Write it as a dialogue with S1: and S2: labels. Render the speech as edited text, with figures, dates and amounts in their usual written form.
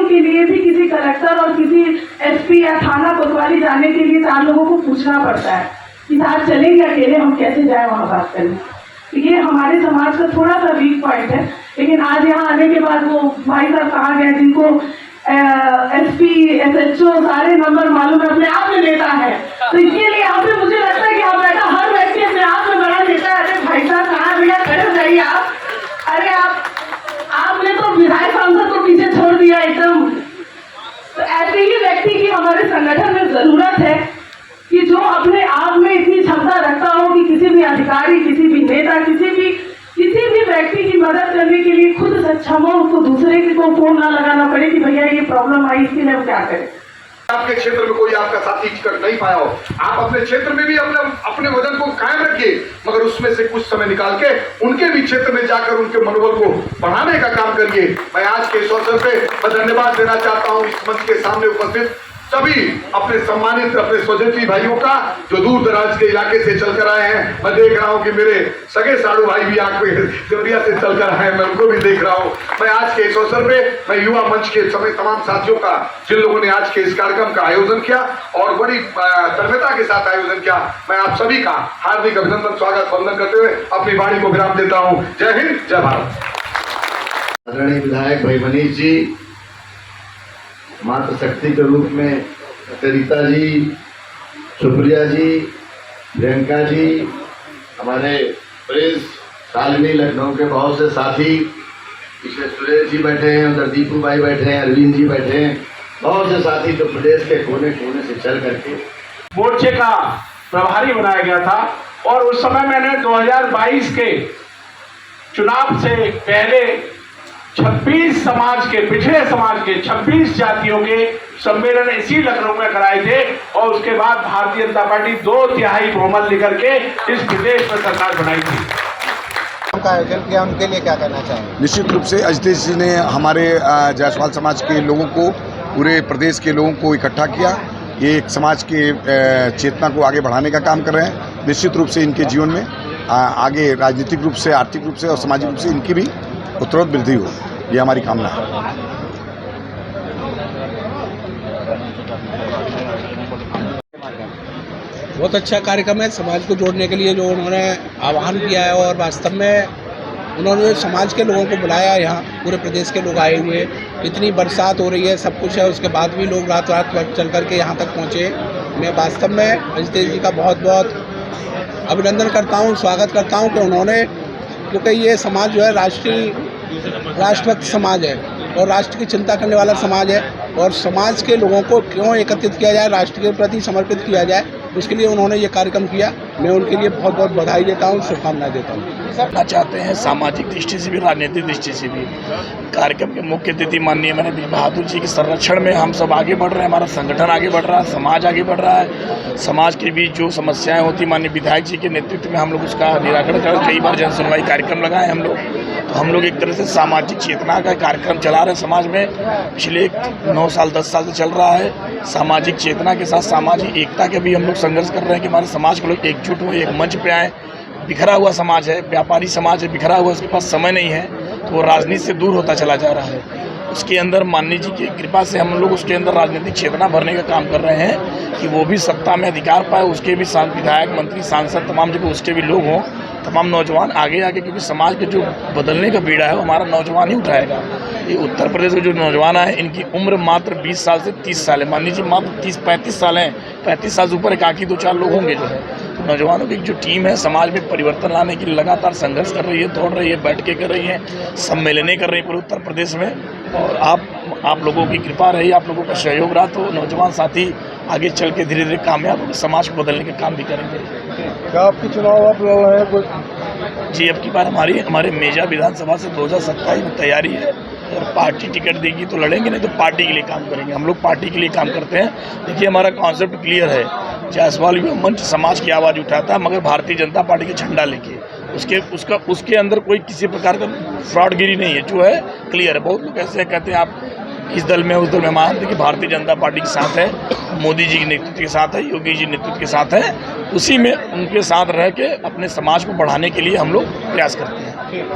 S1: के लिए भी किसी कलेक्टर और किसी एसपी या थाना कोतवाली जाने के लिए 4 लोगों को पूछना पड़ता है कि साथ चलेंगे, अकेले हम कैसे जाए वहाँ बात करने। ये हमारे समाज का थोड़ा सा वीक पॉइंट है। लेकिन आज यहाँ आने के बाद वो भाई साहब कहा गया जिनको एसपी SHO सारे नंबर मालूम है, अपने आप में नेता है। तो इसके लिए यहाँ पे मुझे लगता है कि यहाँ बैठा हर व्यक्ति अपने आप में बड़ा नेता है। अरे भाई साहब कहाँ भैया, खड़े जाइए आप। अरे आपने तो विधायक सांसद को पीछे छोड़ दिया एकदम। तो ऐसे ही व्यक्ति की हमारे संगठन में जरूरत है कि जो अपने आप में इतनी क्षमता रखता हो कि किसी भी अधिकारी, किसी भी नेता, किसी भी व्यक्ति की मदद करने के लिए खुद सक्षम हो, उसको दूसरे को फोन ना लगाना पड़े कि भैया ये प्रॉब्लम आई, इसके लिए हम क्या करें।
S2: आपके क्षेत्र में कोई आपका साथी टिकट नहीं पाया हो, आप अपने क्षेत्र में भी अपने वजन को कायम रखिए, मगर उसमें से कुछ समय निकाल के उनके भी क्षेत्र में जाकर उनके मनोबल को बढ़ाने का काम करिए। मैं आज के इस अवसर पे मैं धन्यवाद देना चाहता हूं इस मंच के सामने उपस्थित सभी अपने सम्मानित अपने स्वजनती भाइयों का जो दूर दराज के इलाके से चलकर आए हैं। मैं देख रहा हूं कि मेरे सगे साड़ू भाई भी आग पे देवरिया से चलकर आए हैं, मैं उनको भी देख रहा हूं। मैं आज के इस अवसर पे मैं युवा मंच के समय तमाम साथियों का, जिन लोगों ने आज के इस कार्यक्रम का आयोजन किया और बड़ी तन्मयता के साथ आयोजन किया, मैं आप सभी का हार्दिक अभिनंदन, स्वागत, वंदन करते हुए अपनी वाणी को विराम देता हूँ। जय हिंद, जय भारत।
S3: आदरणीय विधायक भाई मनीष जी, मातृ शक्ति के रूप में रीता जी, सुप्रिया जी, प्रियंका जी, हमारे प्रेस शालिनी, लखनऊ के बहुत से साथी, पीछे सुरेश जी बैठे हैं, उधर दीपू भाई बैठे हैं, अरविंद जी बैठे हैं, बहुत से साथी जो प्रदेश के कोने कोने से चल करके
S4: मोर्चे का प्रभारी बनाया गया था। और उस समय मैंने 2022 के चुनाव से पहले 26 समाज के, पिछड़े समाज के 26 जातियों के सम्मेलन इसी लखनऊ में कराए थे। और उसके बाद भारतीय जनता पार्टी 2/3 बहुमत लेकर के इस प्रदेश में सरकार बनाई थी।
S5: उनका आयोजन किया, उनके लिए क्या कहना चाहेंगे?
S6: निश्चित रूप से अजितेश जी ने हमारे जायसवाल समाज के लोगों को, पूरे प्रदेश के लोगों को इकट्ठा किया। ये एक समाज के चेतना को आगे बढ़ाने का काम कर रहे हैं। निश्चित रूप से इनके जीवन में आगे राजनीतिक रूप से, आर्थिक रूप से और सामाजिक रूप से इनकी भी उत्तरोत्तर वृद्धि हो, ये हमारी कामना है।
S7: बहुत अच्छा कार्यक्रम है समाज को जोड़ने के लिए जो उन्होंने आह्वान किया है, और वास्तव में उन्होंने समाज के लोगों को बुलाया। यहाँ पूरे प्रदेश के लोग आए हुए, इतनी बरसात हो रही है, सब कुछ है, उसके बाद भी लोग रात रात चल करके यहाँ तक पहुँचे। मैं वास्तव में अजितेश जी का बहुत बहुत अभिनंदन करता हूँ, स्वागत करता हूँ कि उन्होंने, क्योंकि ये समाज जो है राष्ट्रभक्त समाज है और राष्ट्र की चिंता करने वाला समाज है। और समाज के लोगों को क्यों एकत्रित किया जाए, राष्ट्र के प्रति समर्पित किया जाए, उसके लिए उन्होंने ये कार्यक्रम किया। मैं उनके लिए बहुत बहुत बधाई देता हूँ, शुभकामनाएं देता हूँ।
S8: करना चाहते हैं सामाजिक दृष्टि से भी, राजनीतिक दृष्टि से भी। कार्यक्रम के मुख्य अतिथि माननीय मैंने बहादुर जी के संरक्षण में हम सब आगे बढ़ रहे हैं, हमारा संगठन आगे बढ़ रहा है, समाज आगे बढ़ रहा है। समाज के बीच जो समस्याएं होती, माननीय विधायक जी के नेतृत्व में हम लोग उसका निराकरण कर, कई बार जन सुनवाई कार्यक्रम लगाए हम लोग। तो हम लोग एक तरह से सामाजिक चेतना का कार्यक्रम चला रहे हैं समाज में, पिछले 9 साल 10 साल से चल रहा है। सामाजिक चेतना के साथ सामाजिक एकता के भी हम लोग संघर्ष कर रहे हैं कि हमारे समाज के लोग एकजुट हो, एक मंच पे आए। बिखरा हुआ समाज है, व्यापारी समाज है, बिखरा हुआ, उसके पास समय नहीं है, तो वो राजनीति से दूर होता चला जा रहा है। उसके अंदर माननीय जी की कृपा से हम लोग उसके अंदर राजनीतिक चेतना भरने का काम कर रहे हैं कि वो भी सत्ता में अधिकार पाए, उसके भी विधायक, मंत्री, सांसद, तमाम जगह उसके भी लोग हों, तमाम नौजवान आगे आके, क्योंकि समाज के जो बदलने का बीड़ा है वो हमारा नौजवान ही उठाएगा। ये उत्तर प्रदेश के जो नौजवान हैं, इनकी उम्र मात्र 20 साल से 30 साल है। मान लीजिए मात्र 30-35 साल हैं, 35 साल से ऊपर एक आखिर 2-4 लोग होंगे जो है। तो नौजवानों की जो टीम है समाज में परिवर्तन लाने के लिए लगातार संघर्ष कर रही है, दौड़ रही है, बैठ के कर रही है, सम्मेलनें कर रही है पूरे उत्तर प्रदेश में। और आप लोगों की कृपा रही, आप लोगों का सहयोग रहा, तो नौजवान साथी आगे चल के धीरे धीरे कामयाब होकर समाज को बदलने का काम भी करेंगे।
S5: क्या आपकी चुनाव आप लड़ रहे हैं?
S8: जी, अब की बार हमारे मेजा विधानसभा से 2027 में तैयारी है। अगर पार्टी टिकट देगी तो लड़ेंगे, नहीं तो पार्टी के लिए काम करेंगे। हम लोग पार्टी के लिए काम करते हैं। देखिए, हमारा कॉन्सेप्ट क्लियर है, जायसवाल युवा मंच समाज की आवाज़ उठाता है, मगर भारतीय जनता पार्टी के झंडा लेके। उसके अंदर कोई किसी प्रकार का फ्रॉडगिरी नहीं है, जो है क्लियर है। बहुत लोग ऐसे कहते हैं आप इस दल में उस दल में, मानते कि भारतीय जनता पार्टी के साथ है, मोदी जी के नेतृत्व के साथ है, योगी जी नेतृत्व के साथ है, उसी में उनके साथ रह के अपने समाज को बढ़ाने के लिए हम लोग प्रयास करते हैं।